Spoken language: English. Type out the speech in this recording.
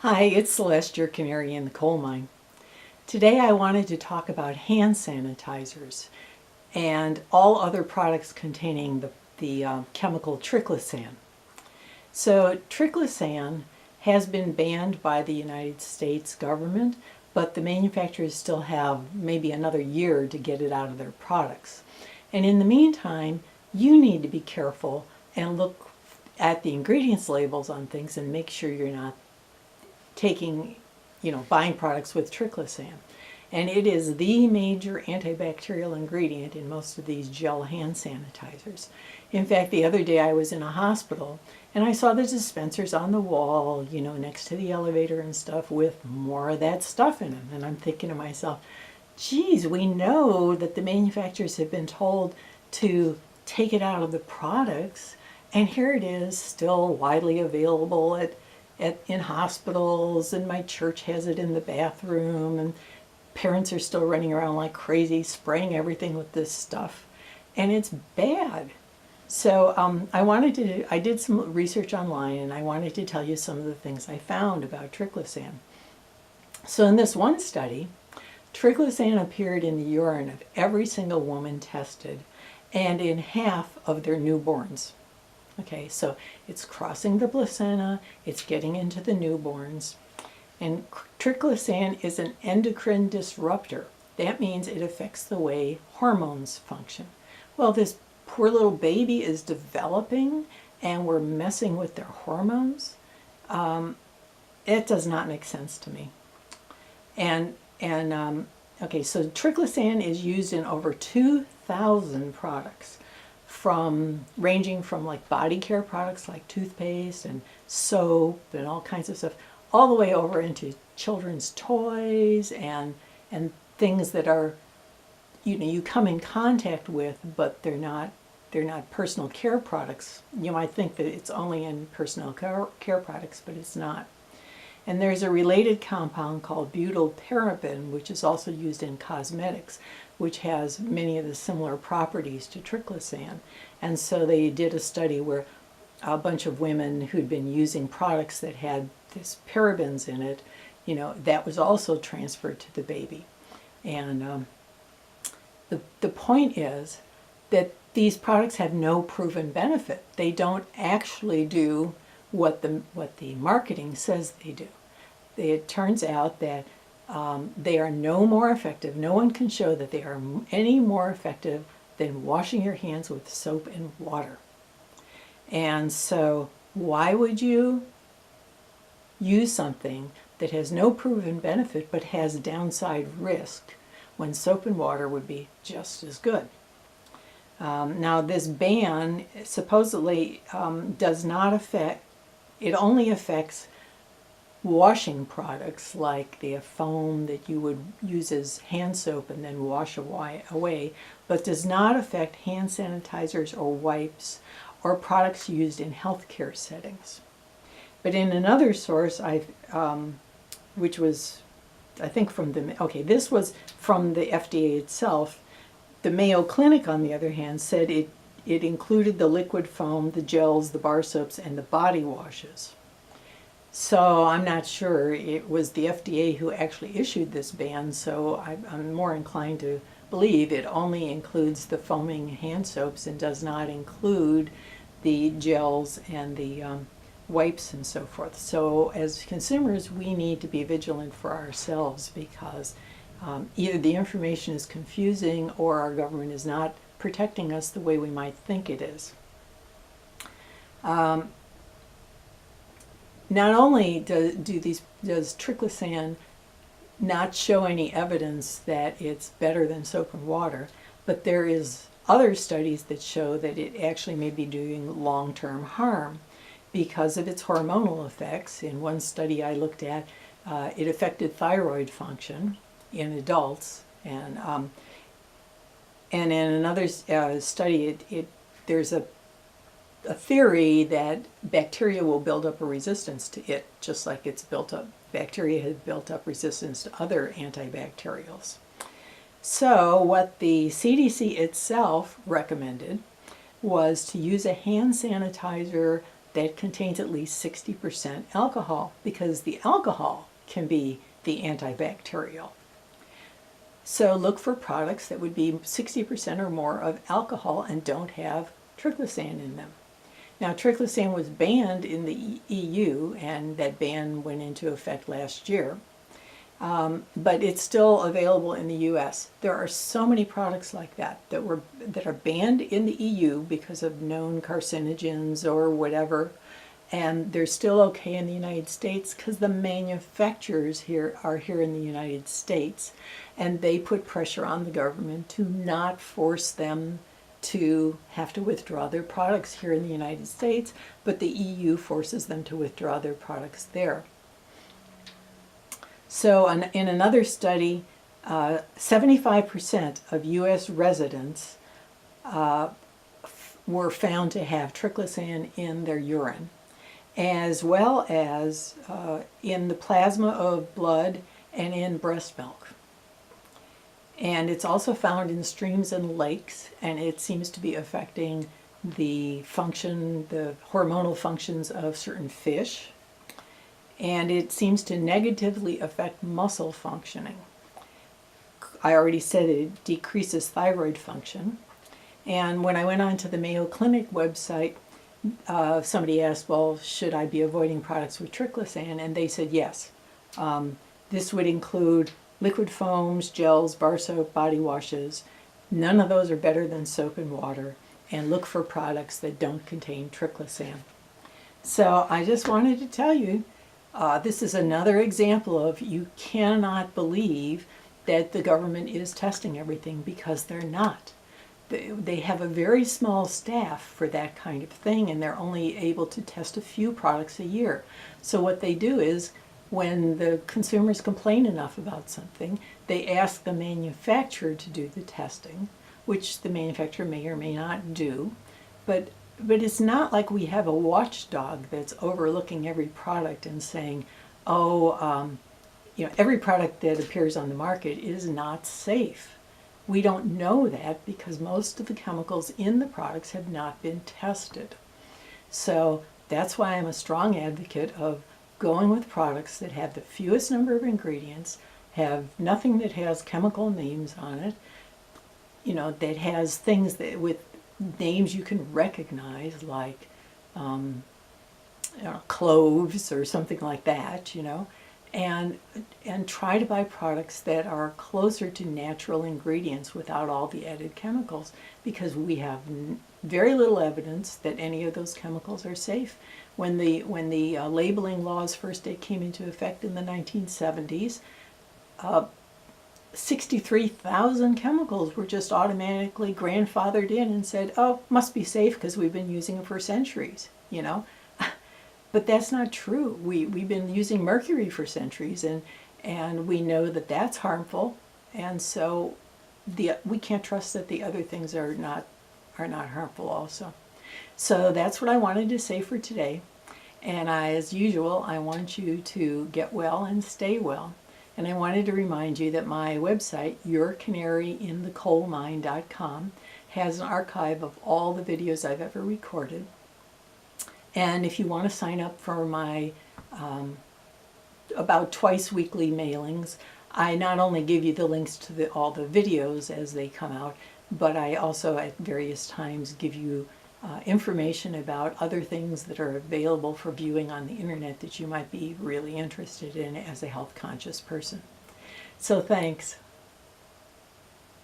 Hi, it's Celeste, your canary in the coal mine. Today I wanted to talk about hand sanitizers and all other products containing the chemical triclosan. So triclosan has been banned by the United States government, but the manufacturers still have maybe another year to get it out of their products. And in the meantime, you need to be careful and look at the ingredients labels on things and make sure you're not buying products with triclosan. And it is the major antibacterial ingredient in most of these gel hand sanitizers. In fact, the other day I was in a hospital and I saw the dispensers on the wall, next to the elevator and stuff with more of that stuff in them. And I'm thinking to myself, geez, we know that the manufacturers have been told to take it out of the products, and here it is still widely available in hospitals, and my church has it in the bathroom, and parents are still running around like crazy spraying everything with this stuff, and it's bad. So I did some research online, and I wanted to tell you some of the things I found about triclosan. So in this one study, triclosan appeared in the urine of every single woman tested and in half of their newborns. Okay, so it's crossing the placenta, it's getting into the newborns. And triclosan is an endocrine disruptor. That means it affects the way hormones function. Well, this poor little baby is developing and we're messing with their hormones. It does not make sense to me. Okay, so triclosan is used in over 2,000 products, ranging from like body care products like toothpaste and soap and all kinds of stuff, all the way over into children's toys and things that are you come in contact with, but they're not personal care products. You might think that it's only in personal care products, but it's not. And there's a related compound called butylparaben, which is also used in cosmetics, which has many of the similar properties to triclosan. And so they did a study where a bunch of women who'd been using products that had this parabens in it, that was also transferred to the baby. And the point is that these products have no proven benefit. They don't actually do what the marketing says they do. It turns out that they are no more effective. No one can show that they are any more effective than washing your hands with soap and water. And so why would you use something that has no proven benefit but has downside risk when soap and water would be just as good? Now this ban supposedly does not affect, it only affects washing products like the foam that you would use as hand soap and then wash away, but does not affect hand sanitizers or wipes or products used in healthcare settings. But in another source, which was, I think this was from the FDA itself. The Mayo Clinic, on the other hand, said it included the liquid foam, the gels, the bar soaps, and the body washes. So I'm not sure it was the FDA who actually issued this ban, so I'm more inclined to believe it only includes the foaming hand soaps and does not include the gels and the wipes and so forth. So as consumers, we need to be vigilant for ourselves because either the information is confusing or our government is not protecting us the way we might think it is. Not only does triclosan not show any evidence that it's better than soap and water, but there is other studies that show that it actually may be doing long-term harm because of its hormonal effects. In one study I looked at, it affected thyroid function in adults, and in another study, there's a theory that bacteria will build up a resistance to it, just like bacteria have built up resistance to other antibacterials. So what the CDC itself recommended was to use a hand sanitizer that contains at least 60% alcohol, because the alcohol can be the antibacterial. So look for products that would be 60% or more of alcohol and don't have triclosan in them. Now, triclosan was banned in the EU, and that ban went into effect last year. But it's still available in the US. There are so many products like that that are banned in the EU because of known carcinogens or whatever, and they're still okay in the United States because the manufacturers are here in the United States, and they put pressure on the government to not force them to have to withdraw their products here in the United States, but the EU forces them to withdraw their products there. So in another study, 75% of U.S. residents were found to have triclosan in their urine, as well as in the plasma of blood and in breast milk. And it's also found in streams and lakes, and it seems to be affecting the hormonal functions of certain fish. And it seems to negatively affect muscle functioning. I already said it decreases thyroid function. And when I went on to the Mayo Clinic website, somebody asked, well, should I be avoiding products with triclosan? And they said yes. This would include liquid foams, gels, bar soap, body washes. None of those are better than soap and water. And look for products that don't contain triclosan. So I just wanted to tell you, this is another example of you cannot believe that the government is testing everything, because they're not. They have a very small staff for that kind of thing, and they're only able to test a few products a year. So what they do is, when the consumers complain enough about something, they ask the manufacturer to do the testing, which the manufacturer may or may not do. But it's not like we have a watchdog that's overlooking every product and saying, every product that appears on the market is not safe. We don't know that because most of the chemicals in the products have not been tested. So that's why I'm a strong advocate of going with products that have the fewest number of ingredients, have nothing that has chemical names on it, that has things that with names you can recognize, like cloves or something like that, and try to buy products that are closer to natural ingredients without all the added chemicals, because we have very little evidence that any of those chemicals are safe. When the labeling laws first came into effect in the 1970s, 63,000 chemicals were just automatically grandfathered in and said, oh, must be safe because we've been using them for centuries, But that's not true. We've been using mercury for centuries, and we know that that's harmful, and so we can't trust that the other things are not harmful also. So that's what I wanted to say for today. And as usual, I want you to get well and stay well. And I wanted to remind you that my website, yourcanaryinthecoalmine.com, has an archive of all the videos I've ever recorded. And if you want to sign up for my about twice weekly mailings, I not only give you the links to all the videos as they come out, but I also at various times give you information about other things that are available for viewing on the internet that you might be really interested in as a health conscious person. So thanks.